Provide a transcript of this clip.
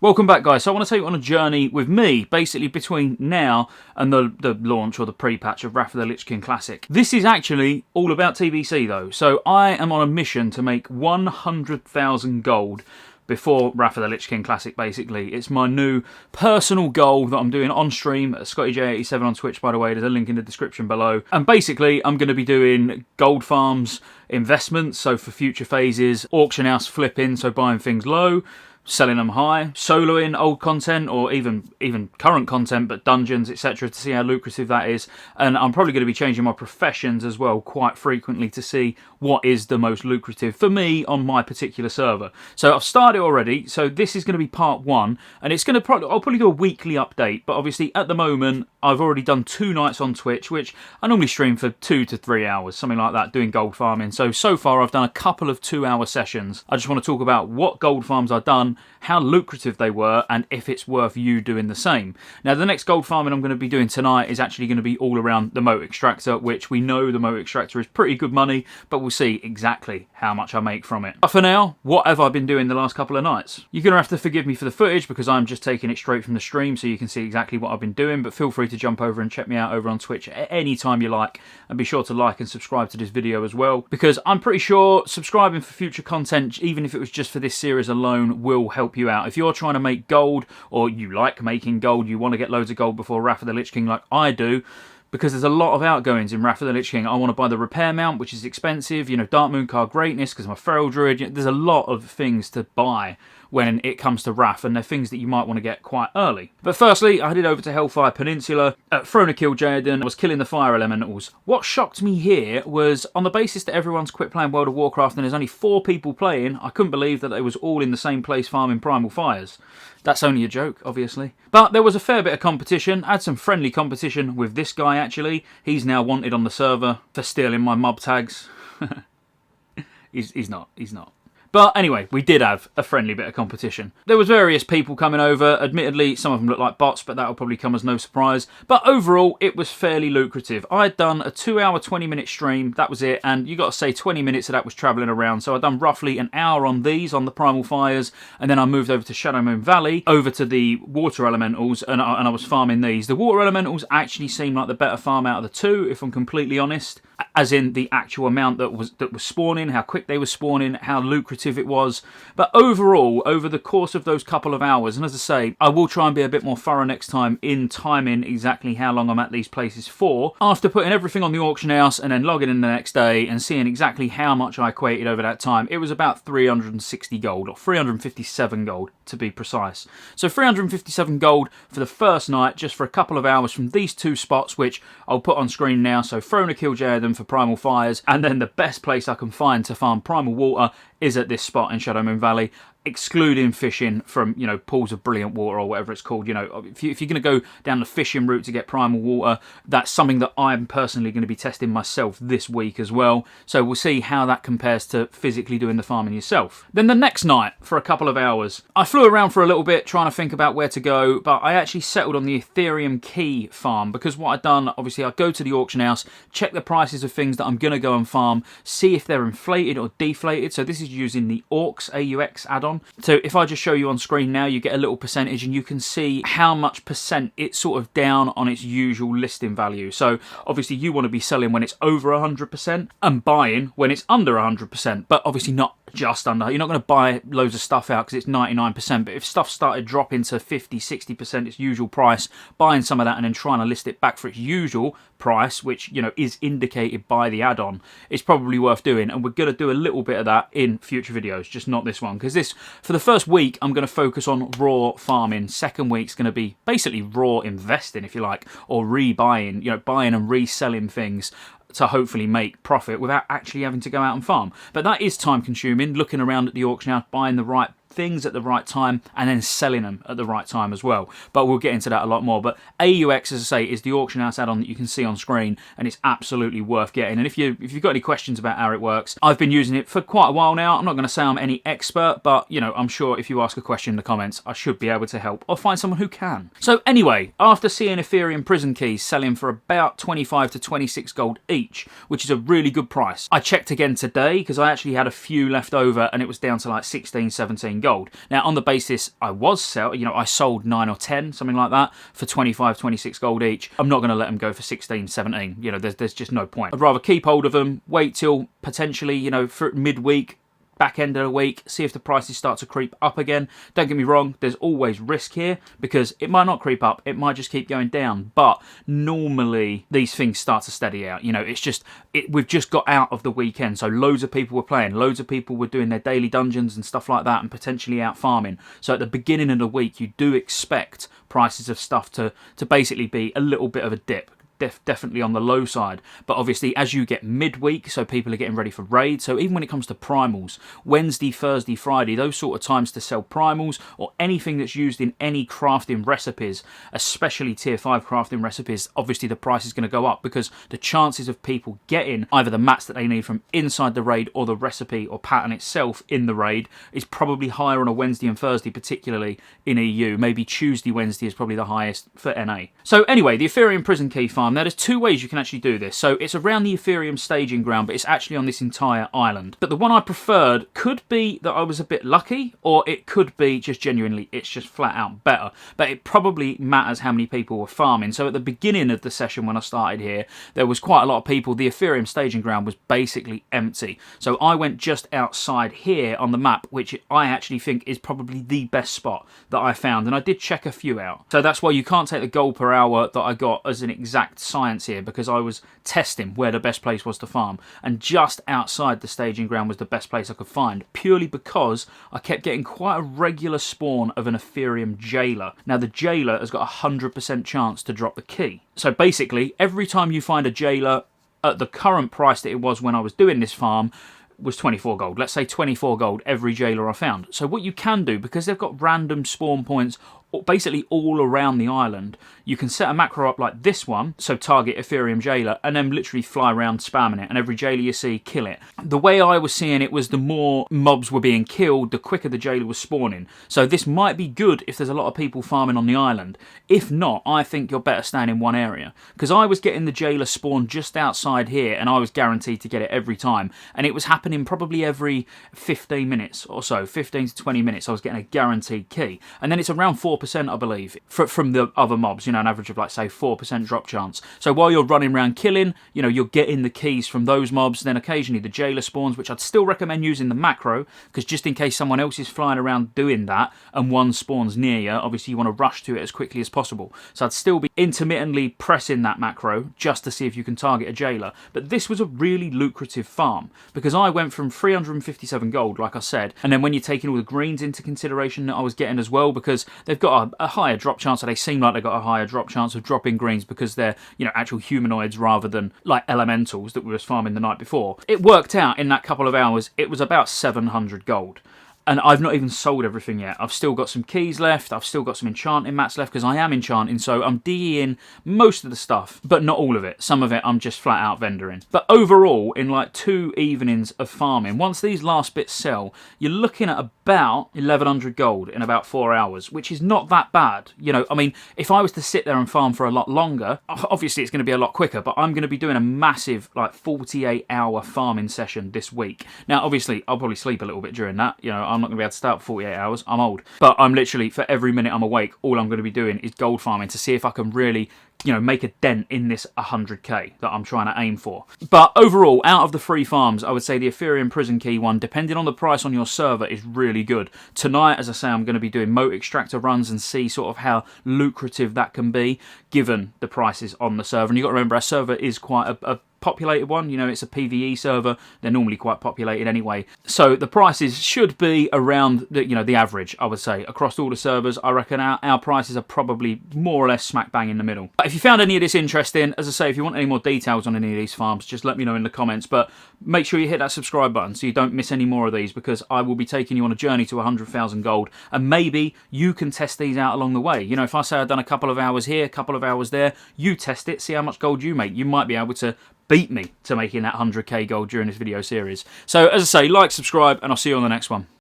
Welcome back, guys. So I want to take you on a journey with me, basically between now and the launch or the pre-patch of Wrath of the Lich King Classic. This is actually all about TBC though, so I am on a mission to make 100,000 gold before Wrath of the Lich King Classic, basically. It's my new personal goal that I'm doing on stream at Scottejaye87 on Twitch, by the way. There's a link in the description below. And basically, I'm going to be doing gold farms, investments, so for future phases, auction house flipping, so buying things low, selling them high, soloing old content or even current content but dungeons, etc., to see how lucrative that is. And I'm probably going to be changing my professions as well quite frequently to see what is the most lucrative for me on my particular server. So I've started already, so this is going to be part one, and it's going to I'll probably do a weekly update, but obviously at the moment I've already done 2 nights on Twitch, which I normally stream for 2 to 3 hours, something like that, doing gold farming. So far I've done a couple of 2-hour sessions. I just want to talk about what gold farms I've done, how lucrative they were, and if it's worth you doing the same. Now, the next gold farming I'm going to be doing tonight is actually going to be all around the moat extractor, which we know the moat extractor is pretty good money, but we'll see exactly how much I make from it. But for now, what have I been doing the last couple of nights? You're going to have to forgive me for the footage because I'm just taking it straight from the stream so you can see exactly what I've been doing, but feel free to jump over and check me out over on Twitch at any time you like, and be sure to like and subscribe to this video as well, because I'm pretty sure subscribing for future content, even if it was just for this series alone, will help you out. If you're trying to make gold, or you like making gold, you want to get loads of gold before Wrath of the Lich King like I do, because there's a lot of outgoings in Wrath of the Lich King. I want to buy the repair mount, which is expensive, you know, Dark Mooncard Greatness, because I'm a Feral Druid. There's a lot of things to buy when it comes to Wrath, and they're things that you might want to get quite early. But firstly, I headed over to Hellfire Peninsula, thrown a kill Jaden, I was killing the fire elementals. What shocked me here was, on the basis that everyone's quit playing World of Warcraft and there's only 4 people playing, I couldn't believe that they was all in the same place farming primal fires. That's only a joke, obviously. But there was a fair bit of competition. I had some friendly competition with this guy, actually. He's now wanted on the server for stealing my mob tags. He's not. But anyway, we did have a friendly bit of competition. There was various people coming over. Admittedly, some of them looked like bots, but that'll probably come as no surprise. But overall, it was fairly lucrative. I had done a 2-hour, 20-minute stream. That was it. And you got to say 20 minutes of that was travelling around. So I'd done roughly an hour on these, on the Primal Fires. And then I moved over to Shadowmoon Valley, over to the Water Elementals, and I was farming these. The Water Elementals actually seemed like the better farm out of the 2, if I'm completely honest. As in the actual amount that was spawning, how quick they were spawning, how lucrative it was. But overall, over the course of those couple of hours, and as I say, I will try and be a bit more thorough next time in timing exactly how long I'm at these places for. After putting everything on the auction house and then logging in the next day and seeing exactly how much I equated over that time, it was about 360 gold, or 357 gold to be precise. So 357 gold for the first night, just for a couple of hours from these 2 spots, which I'll put on screen now. So Throne of Kil'jaeden for Primal Fires, and then the best place I can find to farm Primal Water is at this spot in Shadowmoon Valley, excluding fishing from, you know, pools of brilliant water or whatever it's called. You know, if you're going to go down the fishing route to get primal water, that's something that I'm personally going to be testing myself this week as well. So we'll see how that compares to physically doing the farming yourself. Then the next night, for a couple of hours, I flew around for a little bit trying to think about where to go, but I actually settled on the Ethereum Key farm, because what I'd done, obviously, I'd go to the auction house, check the prices of things that I'm going to go and farm, see if they're inflated or deflated. So this is using the AUX add-on. So if I just show you on screen now, you get a little percentage and you can see how much percent it's sort of down on its usual listing value. So obviously you want to be selling when it's over 100% and buying when it's under 100%, but obviously not just under. You're not going to buy loads of stuff out because it's 99%, but if stuff started dropping to 50, 60% its usual price, buying some of that and then trying to list it back for its usual price, which, you know, is indicated by the add-on, it's probably worth doing. And we're going to do a little bit of that in future videos, just not this one, because this, for the first week, I'm going to focus on raw farming. Second week's going to be basically raw investing, if you like, or rebuying, you know, buying and reselling things to hopefully make profit without actually having to go out and farm. But that is time consuming, looking around at the auction house, buying the right things at the right time and then selling them at the right time as well. But we'll get into that a lot more. But AUX, as I say, is the auction house add-on that you can see on screen, and it's absolutely worth getting. And if you've got any questions about how it works, I've been using it for quite a while now. I'm not going to say I'm any expert, but you know, I'm sure if you ask a question in the comments, I should be able to help or find someone who can. So anyway, after seeing Ethereum prison keys selling for about 25 to 26 gold each, which is a really good price, I checked again today because I actually had a few left over and it was down to like 16, 17 gold. Now, on the basis I I sold 9 or 10, something like that, for 25, 26 gold each. I'm not going to let them go for 16, 17. You know, there's just no point. I'd rather keep hold of them, wait till potentially, you know, for midweek, back end of the week, see if the prices start to creep up again. Don't get me wrong, there's always risk here because it might not creep up, it might just keep going down, but normally these things start to steady out. You know, it's just, we've just got out of the weekend, so loads of people were playing, loads of people were doing their daily dungeons and stuff like that and potentially out farming. So at the beginning of the week, you do expect prices of stuff to basically be a little bit of a dip. Definitely on the low side, but obviously as you get midweek, so people are getting ready for raid, so even when it comes to primals, Wednesday, Thursday, Friday, those sort of times to sell primals or anything that's used in any crafting recipes, especially tier 5 crafting recipes, obviously the price is going to go up because the chances of people getting either the mats that they need from inside the raid or the recipe or pattern itself in the raid is probably higher on a Wednesday and Thursday, particularly in EU. Maybe Tuesday, Wednesday is probably the highest for NA. So anyway, the Ethereum prison key farm. Now, there's two ways you can actually do this. So it's around the Ethereum staging ground, but it's actually on this entire island. But the one I preferred could be that I was a bit lucky, or it could be just genuinely, it's just flat out better. But it probably matters how many people were farming. So at the beginning of the session when I started here, there was quite a lot of people. The Ethereum staging ground was basically empty. So I went just outside here on the map, which I actually think is probably the best spot that I found. And I did check a few out. So that's why you can't take the gold per hour that I got as an exact science here, because I was testing where the best place was to farm, and just outside the staging ground was the best place I could find, purely because I kept getting quite a regular spawn of an Ethereum jailer. Now the jailer has got a 100% chance to drop the key. So basically every time you find a jailer at the current price that it was when I was doing this farm was 24 gold. Let's say 24 gold every jailer I found. So what you can do, because they've got random spawn points basically all around the island, you can set a macro up like this one, so target Ethereum jailer, and then literally fly around spamming it, and every jailer you see, kill it. The way I was seeing it was the more mobs were being killed, the quicker the jailer was spawning. So this might be good if there's a lot of people farming on the island. If not, I think you're better staying in one area, because I was getting the jailer spawn just outside here, and I was guaranteed to get it every time, and it was happening probably every 15 minutes or so, 15 to 20 minutes I was getting a guaranteed key, and then it's around 4%, I believe, from the other mobs, you know, an average of like say 4% drop chance. So while you're running around killing, you know, you're getting the keys from those mobs. Then occasionally the jailer spawns, which I'd still recommend using the macro, because just in case someone else is flying around doing that and one spawns near you, obviously you want to rush to it as quickly as possible. So I'd still be intermittently pressing that macro just to see if you can target a jailer. But this was a really lucrative farm, because I went from 357 gold, like I said, and then when you're taking all the greens into consideration that I was getting as well, because they've got a higher drop chance, or they seem like they've got a higher drop chance of dropping greens because they're, you know, actual humanoids rather than like elementals that we was farming the night before. It worked out in that couple of hours, it was about 700 gold. And I've not even sold everything yet. I've still got some keys left. I've still got some enchanting mats left, because I am enchanting, so I'm DEing most of the stuff, but not all of it. Some of it I'm just flat out vendoring. But overall, in like 2 evenings of farming, once these last bits sell, you're looking at about 1100 gold in about 4 hours, which is not that bad. You know, I mean, if I was to sit there and farm for a lot longer, obviously it's going to be a lot quicker, but I'm going to be doing a massive like 48-hour farming session this week. Now, obviously, I'll probably sleep a little bit during that. You know, I'm not going to be able to start for 48 hours. I'm old. But I'm literally, for every minute I'm awake, all I'm going to be doing is gold farming to see if I can really, you know, make a dent in this 100k that I'm trying to aim for. But overall, out of the 3 farms, I would say the Ethereum prison key one, depending on the price on your server, is really good. Tonight, as I say, I'm going to be doing moat extractor runs and see sort of how lucrative that can be given the prices on the server. And you've got to remember, our server is quite a populated one. You know, it's a PvE server. They're normally quite populated anyway. So the prices should be around the, you know, the average, I would say. Across all the servers, I reckon our prices are probably more or less smack bang in the middle. But if you found any of this interesting, as I say, if you want any more details on any of these farms, just let me know in the comments. But make sure you hit that subscribe button so you don't miss any more of these, because I will be taking you on a journey to 100,000 gold, and maybe you can test these out along the way. You know, if I say I've done a couple of hours here, a couple of hours there, you test it, see how much gold you make. You might be able to beat me to making that 100k gold during this video series. So as I say, like, subscribe, and I'll see you on the next one.